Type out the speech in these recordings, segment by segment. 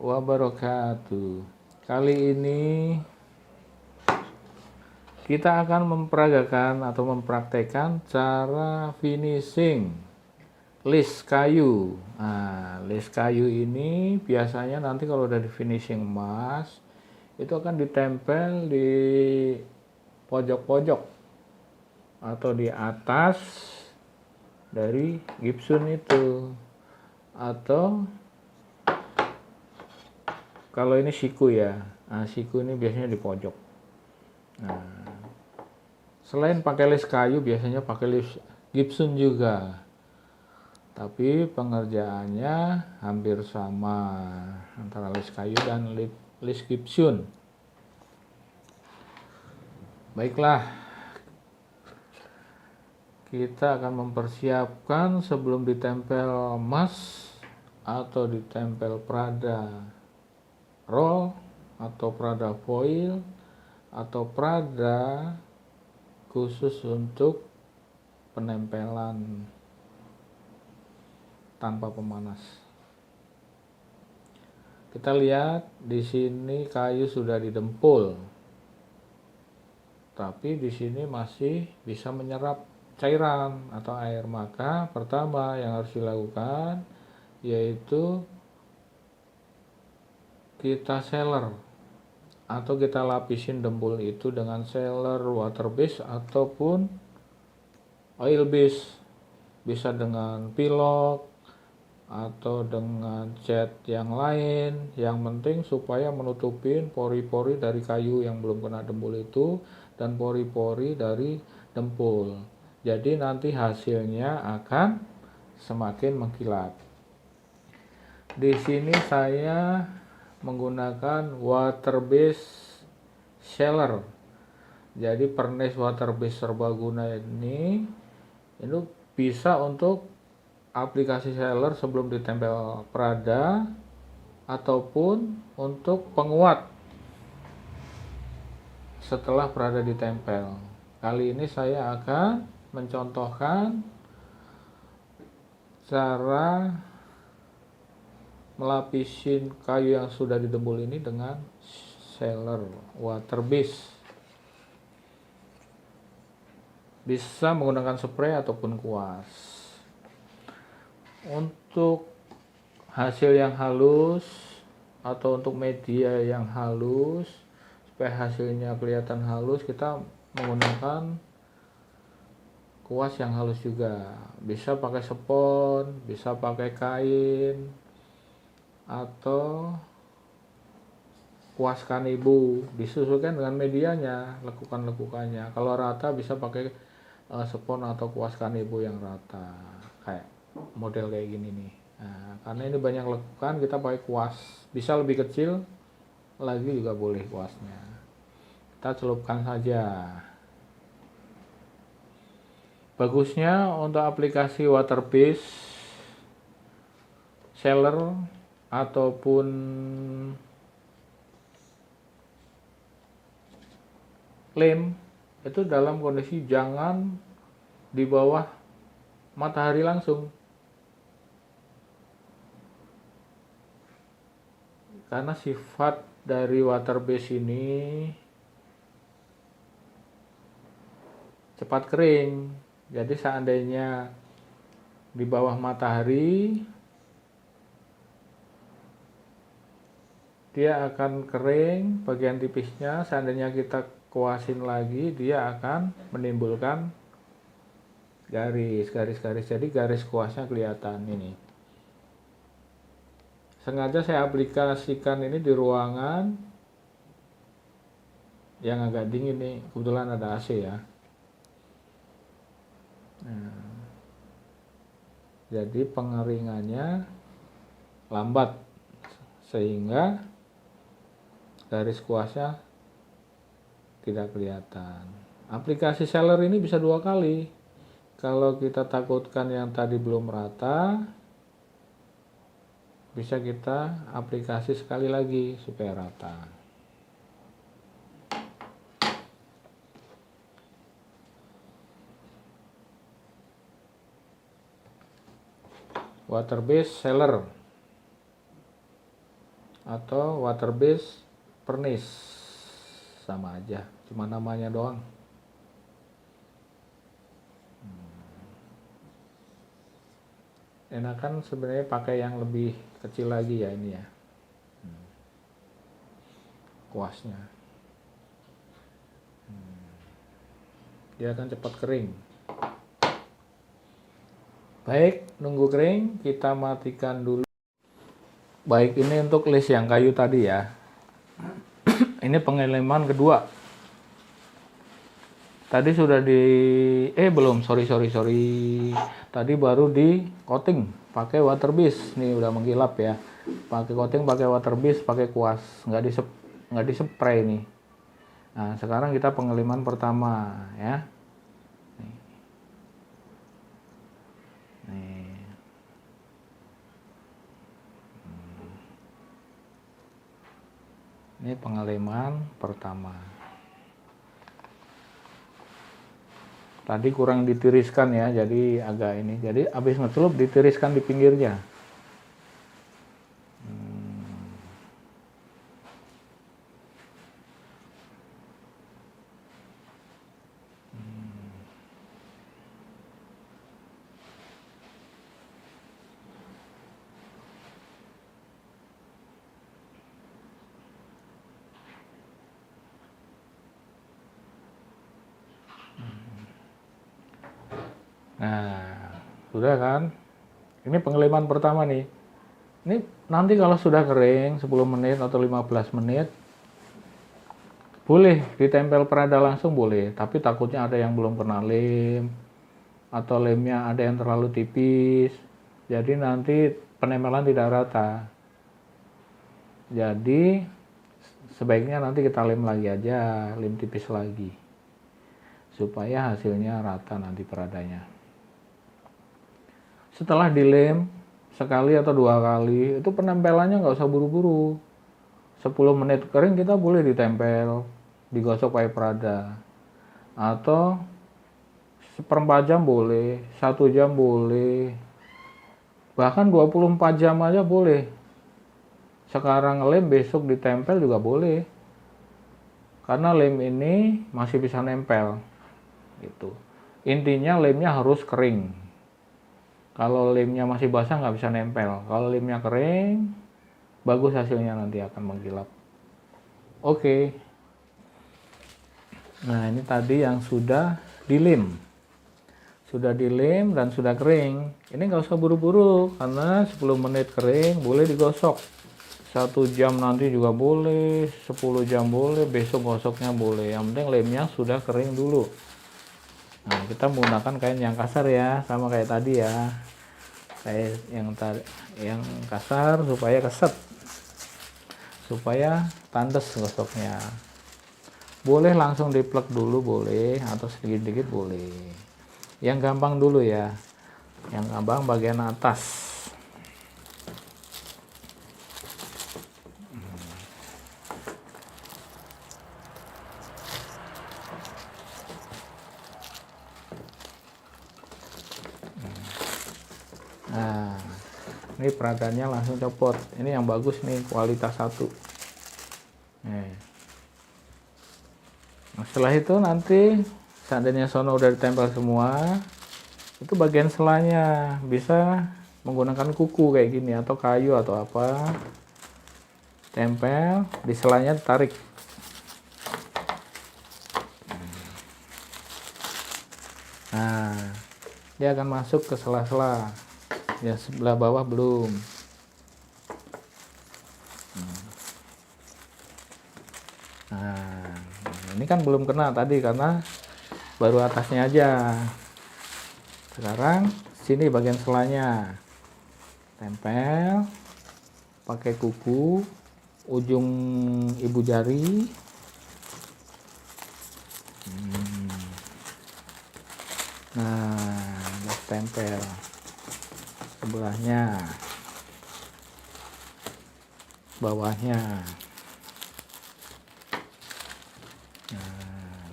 wabarakatuh. Kali ini kita akan memperagakan atau mempraktekkan cara finishing list kayu. Nah, list kayu ini biasanya nanti kalau udah di finishing emas itu akan ditempel di pojok-pojok atau di atas dari gypsum itu, atau kalau ini siku ya, nah, siku ini biasanya di pojok. Nah, selain pakai list kayu biasanya pakai list gypsum juga, tapi pengerjaannya hampir sama antara list kayu dan list gypsum. Baiklah, kita akan mempersiapkan sebelum ditempel emas atau ditempel Prada roll atau Prada foil atau Prada khusus untuk penempelan tanpa pemanas. Kita lihat di sini kayu sudah didempul, tapi di sini masih bisa menyerap cairan atau air. Maka pertama yang harus dilakukan yaitu kita sealer atau kita lapisin dempul itu dengan sealer water base ataupun oil base, bisa dengan pilok atau dengan cat yang lain. Yang penting supaya menutupin pori-pori dari kayu yang belum kena dempul itu dan pori-pori dari dempul. Jadi nanti hasilnya akan semakin mengkilat. Di sini saya menggunakan water base sealer. Jadi pernis water base serbaguna ini bisa untuk aplikasi sealer sebelum ditempel Prada ataupun untuk penguat setelah Prada ditempel. Kali ini saya akan mencontohkan cara melapisin kayu yang sudah didempul ini dengan sealer water base. Bisa menggunakan spray ataupun kuas. Untuk hasil yang halus atau untuk media yang halus, supaya hasilnya kelihatan halus, kita menggunakan kuas yang halus juga. Bisa pakai spons, bisa pakai kain, atau kuas kanibu, disesuaikan dengan medianya, lekukan-lekukannya. Kalau rata bisa pakai spons atau kuas kanibu yang rata, kayak model kayak gini nih. Nah, karena ini banyak lekukan, kita pakai kuas. Bisa lebih kecil lagi juga boleh kuasnya. Kita celupkan saja. Bagusnya untuk aplikasi water base sealer ataupun lem itu dalam kondisi jangan di bawah matahari langsung, karena sifat dari water base ini cepat kering. Jadi seandainya di bawah matahari dia akan kering bagian tipisnya. Seandainya kita kuasin lagi, dia akan menimbulkan garis-garis. Jadi garis kuasnya kelihatan ini. Sengaja saya aplikasikan ini di ruangan yang agak dingin nih, kebetulan ada AC ya. Nah, jadi pengeringannya lambat sehingga garis kuasnya tidak kelihatan. Aplikasi sealer ini bisa 2 kali. Kalau kita takutkan yang tadi belum rata, bisa kita aplikasi sekali lagi supaya rata. Water base sealer atau water base furnace, sama aja, cuma namanya doang. Enakan sebenarnya pakai yang lebih kecil lagi ya ini ya, kuasnya. Dia akan cepat kering. Baik, nunggu kering, kita matikan dulu. Baik, ini untuk list yang kayu tadi ya. Ini pengiriman kedua. Tadi sudah belum, sorry. Tadi baru di coating pakai water base. Nih udah mengkilap ya. Pakai coating, pakai water base, pakai kuas, nggak di spray nih. Nah, sekarang kita pengiriman pertama ya. Nih. Ini pengiriman pertama. Tadi kurang ditiriskan ya, jadi agak ini. Jadi habis ngecelup ditiriskan di pinggirnya. Nah, sudah kan? Ini pengiriman pertama nih. Ini nanti kalau sudah kering 10 menit atau 15 menit, boleh ditempel perada langsung boleh, tapi takutnya ada yang belum kena lem, atau lemnya ada yang terlalu tipis, jadi nanti penempelan tidak rata. Jadi sebaiknya nanti kita lem lagi aja, lem tipis lagi, supaya hasilnya rata nanti peradanya. Setelah dilem sekali atau 2 kali, itu penempelannya nggak usah buru-buru. 10 menit kering kita boleh ditempel, digosok pakai perada. Atau seperempat jam boleh, 1 jam boleh, bahkan 24 jam aja boleh. Sekarang lem, besok ditempel juga boleh. Karena lem ini masih bisa nempel. Gitu. Intinya lemnya harus kering. Kalau lemnya masih basah nggak bisa nempel. Kalau lemnya kering, bagus hasilnya nanti akan mengkilap. Oke. Nah, ini tadi yang sudah dilem. Sudah dilem dan sudah kering. Ini nggak usah buru-buru, karena 10 menit kering, boleh digosok. 1 jam nanti juga boleh, 10 jam boleh, besok gosoknya boleh. Yang penting lemnya sudah kering dulu. Nah, kita menggunakan kain yang kasar ya, sama kayak tadi ya. Kayak yang kasar supaya keset. Supaya tandes gosoknya. Boleh langsung diplek dulu boleh, atau sedikit-sedikit boleh. Yang gampang dulu ya. Yang gampang bagian atas. Nah, ini peradanya langsung copot. Ini yang bagus nih, kualitas 1. Nah, setelah itu nanti seandainya sono udah ditempel semua, itu bagian selanya bisa menggunakan kuku kayak gini atau kayu atau apa, tempel di selanya, tarik. Nah, dia akan masuk ke sela-sela. Ya, sebelah bawah belum. Nah, ini kan belum kena tadi karena baru atasnya aja. Sekarang sini bagian selanya, tempel pakai kuku ujung ibu jari. Nah, tempel sebelahnya, bawahnya. Nah,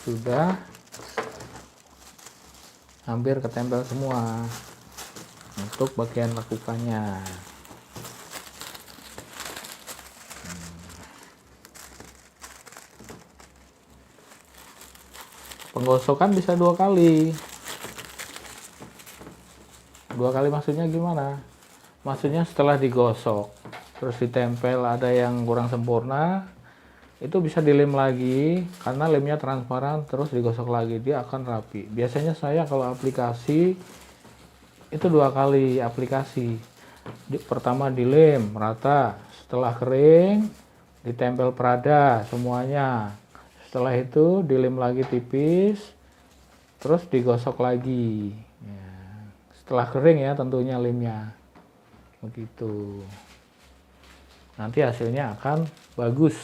sudah hampir ketempel semua untuk bagian lekukannya. Penggosokan bisa 2 kali. 2 kali maksudnya gimana? Maksudnya setelah digosok terus ditempel ada yang kurang sempurna, itu bisa dilem lagi karena lemnya transparan, terus digosok lagi, dia akan rapi. Biasanya saya kalau aplikasi itu 2 kali aplikasi. Pertama dilem rata, setelah kering ditempel perada semuanya, setelah itu dilem lagi tipis, terus digosok lagi ya. Setelah kering ya tentunya lemnya, begitu, nanti hasilnya akan bagus.